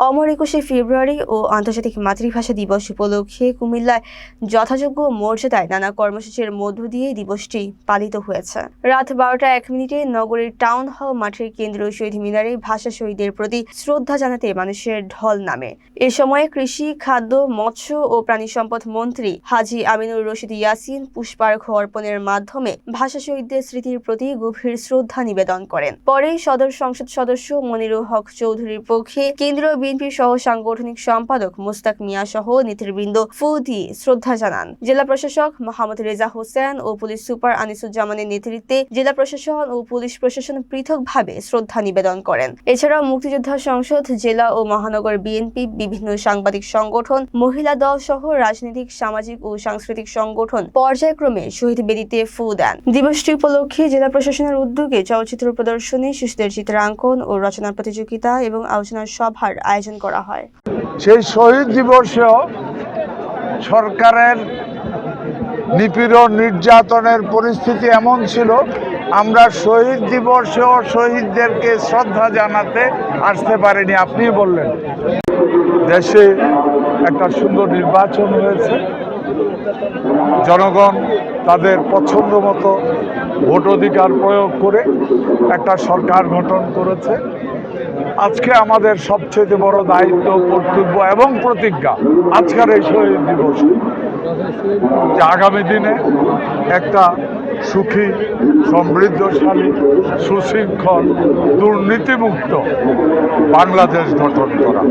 অমর ২১শে ফেব্রুয়ারি ও আন্তর্জাতিক মাতৃভাষা দিবস উপলক্ষে কুমিল্লায় যথাযোগ্য মর্যাদায় নানা কর্মসূচির মধ্য দিয়ে দিবসটি পালিত হয়েছে। রাত ১২টা ১ মিনিটে নগরীর টাউন হল মাঠের কেন্দ্রীয় শহীদ মিনারে ভাষা শহীদদের প্রতি শ্রদ্ধা জানাতে মানুষের ঢল নামে। এ সময় কৃষি, খাদ্য, মৎস্য ও প্রাণী সম্পদ মন্ত্রী হাজী আমিনুর রশিদ ইয়াসিন পুষ্পার্ঘ্য অর্পণের মাধ্যমে ভাষা শহীদদের স্মৃতির প্রতি গভীর শ্রদ্ধা নিবেদন করেন। পরে সদর সংসদ সদস্য মনিরুল হক চৌধুরীর পক্ষে কেন্দ্রীয় বিএনপি সহ সাংগঠনিক সম্পাদক মুস্তাক মিয়া সহ নেতৃবৃন্দ ফুল দিয়ে শ্রদ্ধা জানান। জেলা প্রশাসক মোহাম্মদ রেজা হোসেন ও পুলিশ সুপার আনিসুজ্জামানের নেতৃত্বে জেলা প্রশাসন ও পুলিশ প্রশাসন পৃথকভাবে শ্রদ্ধা নিবেদন করেন। এছাড়াও মুক্তিযোদ্ধা সংসদ, জেলা ও মহানগর বিএনপি, বিভিন্ন সাংবাদিক সংগঠন, মহিলা দল সহ রাজনৈতিক, সামাজিক ও সাংস্কৃতিক সংগঠন পর্যায়ক্রমে শহীদ বেদিতে ফুল দেন। দিবসটি উপলক্ষে জেলা প্রশাসনের উদ্যোগে চলচ্চিত্র প্রদর্শনী, শিশুদের চিত্রাঙ্কন ও রচনা প্রতিযোগিতা এবং আলোচনা সভার আয়োজন করা হয়। সেই শহীদ দিবসেও সরকারের নিপীড়ন, নির্যাতনের পরিস্থিতি এমন ছিল, আমরা শহীদ দিবসেও শহীদদেরকে শ্রদ্ধা জানাতে আসতে পারিনি। আপনি বললেন দেশে একটা সুন্দর নির্বাচন হয়েছে, জনগণ তাদের পছন্দ মতো ভোটাধিকার প্রয়োগ করে একটা সরকার গঠন করেছে। আজকে আমাদের সবচেয়ে বড় দায়িত্ব, কর্তব্য এবং প্রতিজ্ঞা আজকের এই শহীদ দিবস, যে আগামী দিনে একটা সুখী, সমৃদ্ধশালী, সুশৃঙ্খল, দুর্নীতিমুক্ত বাংলাদেশ গঠন করা।